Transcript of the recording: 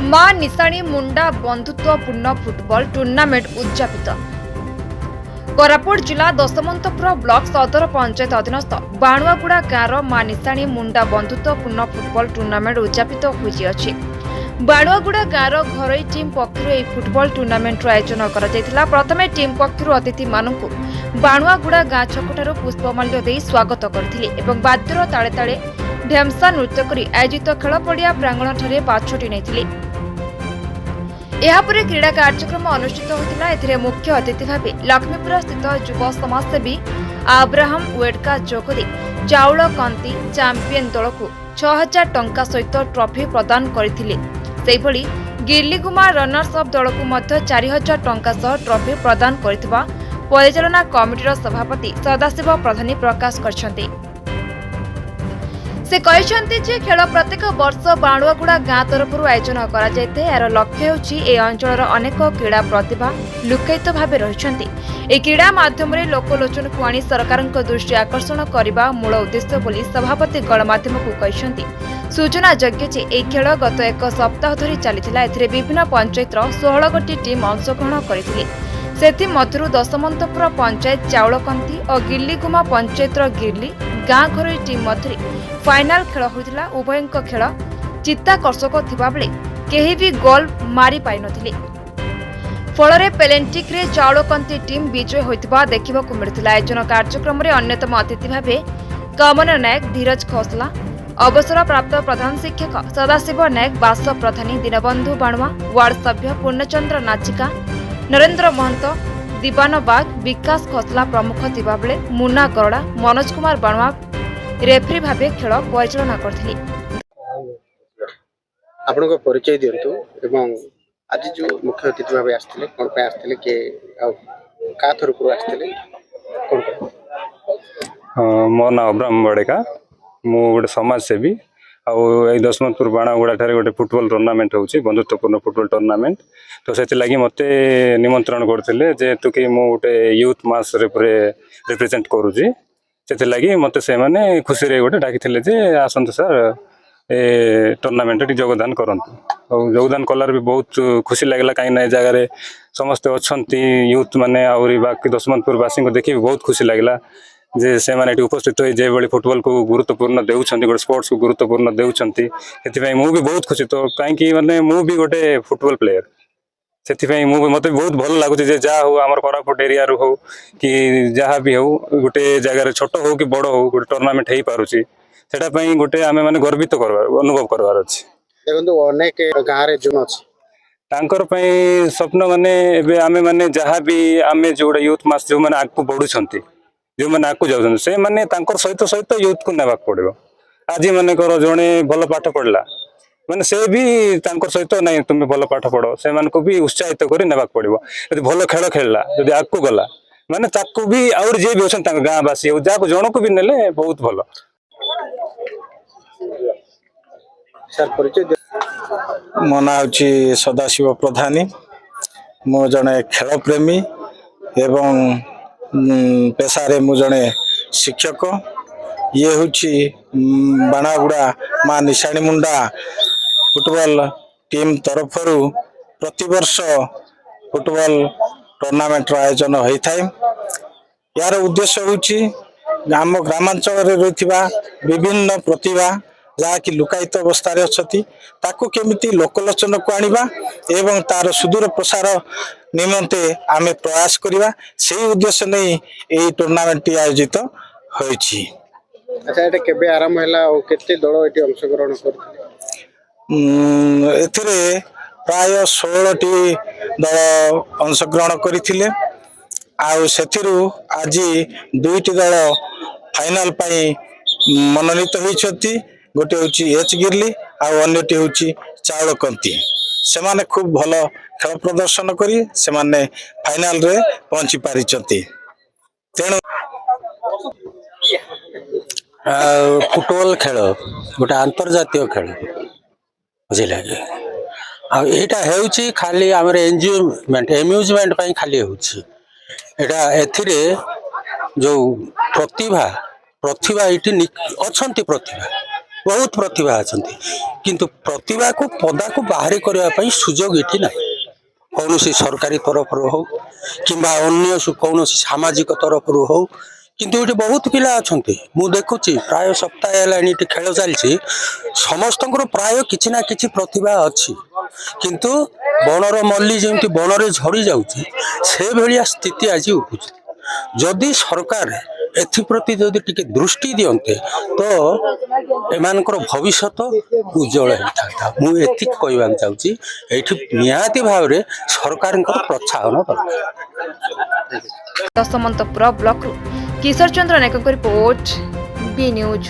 मां निशाणी मुंडा बंधुत्वपूर्ण football tournament उद्यापित Koraput जिला दशमंतपुर ब्लॉक सदर पंचायत अधीनस्थ बाणुआगुड़ा गाँव मां निशाणी मुंडा बंधुत्वपूर्ण फुटबॉल टूर्नामेंट उद्यापित होइछि। बाणुआगुड़ा गाँव घरोई टीम पक्षर यह फुटबॉल टूर्नामेंट आयोजन करा। प्रथमे टीम पक्षर अतिथि मानू बाणुआगुड़ा गाँ छकठार पुष्पमाल्य दे स्वागत करथिले एवं बाद्यर ताले ताले ढेमसा नृत्य करी आयोजित खेल पड़िया प्रांगण ठारे बाछटी नेथिले। यापर क्रीड़ा कार्यक्रम अनुष्ठित होता। एथिरे मुख्य अतिथि भाव लक्ष्मीपुर स्थित युव समाजसेवी आब्राहम वेडका जोगदे चाउल कंती चैंपियन दल को 6000 टंका सहित ट्रॉफी प्रदान करथिले। सेहिभଳି गिरलीगुमा रनर्स अप दल को मध्य 4000 टंका सह ट्रॉफी प्रदान करथिबा परिचालना कमिटीर सभापति सदाशिव प्रधानी प्रकाश करछन्ते। से कहते जे खेल प्रत्येक वर्ष बाणुआगुड़ा गाँ तरफ आयोजन कर यार लक्ष्य होची ए अंचल अनेक क्रीड़ा प्रतिभा लुकायित भाव रही। क्रीड़ा माध्यम लोकलोचन को आनी सरकार दृष्टि आकर्षण करने मूल उद्देश्य बोली सभापति गणमाध्यम को कहते। सूचना योग्य जे ए खेल गत एक सप्ताह धरी चली। विभिन्न पंचायत 16 गोटी टीम अंशग्रहण करथिले। सेथि मध्यरु दशमंतपुर पंचायत चाउलकंती और गिरलीगुमा पंचायत गिरली गाँ घरोई टीम मध्य फाइनाल खेल होइतिला। उभयଙ୍କ खेल चित्ताकर्षक थिबा बेले केही भी गोल मारी पाइ नथिले। फलरे पेलेंटिक रे चाउलकंती टीम विजय होइतिबा देखिबाकू मिलिथिला। आयोजन कार्यक्रम रे अन्यतम अतिथि भाबे कमन नायक धीरज खोसला अवसर प्राप्त प्रधान शिक्षक सदाशिव नायक बास प्रधानी दीनबंधु बाणुआ वार्ड सभ्य पूर्णचंद्र नाचिका नरेंद्र महंत दीवान बाग विकास खोसला प्रमुख थिबा बेले मुन्ना गरड़ा मनोज कुमार बाणुआ रेफरी भावे खेल परिचालना करथिले। आपनको परिचय दियंतु एवं आज जो मुख्य अतिथि भावे आस्थिले कोन पे आस्थिले के का थरपुर आस्थिले कोन मो ना अब्राहम बड़ेका मु गोटे समाज सेवी आई दशमंतपुर बाणागुड़ा ठारे गोटे फुटबॉल टूर्नामेंट होची बंधुत्वपूर्ण फुटबॉल टूर्नामेंट। तो से लगी मते निमंत्रण करथिले जेतु कि मु गोटे यूथ मास रे रिप्रेजेंट करूची। से लगी मते से माने खुशी रे गोटे डाकिथिले जे आसंत सर ए टूर्नामेंट टी योगदान करंतु। और योगदान कलार भी बहुत खुशी लागला काई ना जगह रे समस्त अछंती यूथ माने और बाकी दशमंतपुर वासी को देखि बहुत खुशी लागला जे से माने उपस्थित हो जे बड़ी फुटबॉल को गुरुत्वपूर्ण देउछंती गोटे स्पोर्ट्स को गुरुत्वपूर्ण देउछंती। सेति मु भी बहुत खुशी। तो काई कि माने मु भी गोटे फुटबॉल प्लेयर से मत बहुत भल लगुच जहाँ हो आम कोरापुट एरिया रू हो कि जहाँ भी हो गोटे जगार छोट हो कि बड़ हो गोटे टूर्नामेंट हो पारुची सेटापी गोटे आम मैंने गर्वित अनुभव करवार अच्छे। देखो अनेक गाँव रे जन अछि तांकर पई स्वप्न माने एबे आमे माने जहाँ भी आमे जोड़ा यूथ मास जो माने आगु बढ़ुछंती जो माने आगु जाउछन से माने तांकर सहित सहित यूथ को नेबाक पड़िबो। आज माने कर जणे भल पाठ पढ़ला माने से भी तांकर सहित नहीं तुम भल पाठ पढ़ो से मान को भी उत्साहित कर नेबाक पड़िबो। यदि भल खेल खेलला यदि आगु गला माने ताकू भी और जे भी अछन तांका गाँ बासी हो जाको जण को भी नेले बहुत भल। सर परिचय मो ना होची सदाशिव प्रधानी मो जने खेल प्रेमी एवं पेशारे मु जने शिक्षक। ये होची बाणागुड़ा मां निशाणी मुंडा फुटबॉल टीम तरफ प्रतिवर्ष फुटबॉल टूर्नामेंट आयोजन होता है। यार उद्देश्य होची आम ग्रामांचल रही विभिन्न प्रतिभा जहाँकि लुकायित अवस्था अच्छी ताकू केमिति लोकलोचन को आनिबा एवं तार सुदूर प्रसार निमंते आमे प्रयास करिबा से उद्देश्य नहीं यही टूर्नामेंट आयोजित होइछि। अच्छा एटा केबे आरंभ हैला और केते दल एटी अंशग्रहण करथिले? एथिरे प्राय 16टी दल अंशग्रहण करथिले आउ सेथिरु आज 2टी दल फाइनल पाई मनोनीत होइछथि। गोटे होची एच गिरली आउ अन्यटी होची चाउलकंती। से माने खूब भलो खेल प्रदर्शन करी से माने फाइनल रे पहुंची पारिछथि। तेणु फुटबॉल खेल गोटे अंतर्जातीय खेल बुझिले आटा हो खाली आमर एंजॉयमेंट एम्यूजमेंट खाली होटा एथिरे जो प्रतिभा प्रतिभा ये अच्छा प्रतिभा ବହୁତ ପ୍ରତିଭା ଅଛନ୍ତି କିନ୍ତୁ ପ୍ରତିଭାକୁ ପଦାକୁ ବାହାରି କରିବା ପାଇଁ ସୁଯୋଗ ଏଠି ନାହିଁ କୌଣସି ସରକାରୀ ତରଫରୁ ହଉ କିମ୍ବା ଅନ୍ୟ କୌଣସି ସାମାଜିକ ତରଫରୁ ହଉ କିନ୍ତୁ ଏଠି ବହୁତ ପିଲା ଅଛନ୍ତି ମୁଁ ଦେଖୁଛି ପ୍ରାୟ ସପ୍ତାହେ ହେଲାଣି ଏଠି ଖେଳ ଚାଲିଛି ସମସ୍ତଙ୍କର ପ୍ରାୟ କିଛି ନା କିଛି ପ୍ରତିଭା ଅଛି କିନ୍ତୁ ବଣର ମଲ୍ଲି ଯେମିତି ବଣରେ ଝଡ଼ି ଯାଉଛି ସେଭଳିଆ ସ୍ଥିତି ଆଜି ଉପୁଛି ଯଦି ସରକାର ଏଥିପ୍ରତି ଯଦି ଟିକେ ଦୃଷ୍ଟି ଦିଅନ୍ତେ ତ ଏମାନଙ୍କର ଭବିଷ୍ୟତ ଉଜ୍ଜଳ ହେଇଥାନ୍ତା ମୁଁ ଏତିକି କହିବାକୁ ଚାହୁଁଛି ଏଇଠି ନିହାତି ଭାବରେ ସରକାରଙ୍କର ପ୍ରୋତ୍ସାହନ ଦରକାର। ଦଶମନ୍ତପୁର ବ୍ଲକରୁ କିଶୋର ଚନ୍ଦ୍ର ନାୟକଙ୍କ ରିପୋର୍ଟ ବି ନ୍ୟୁଜ୍।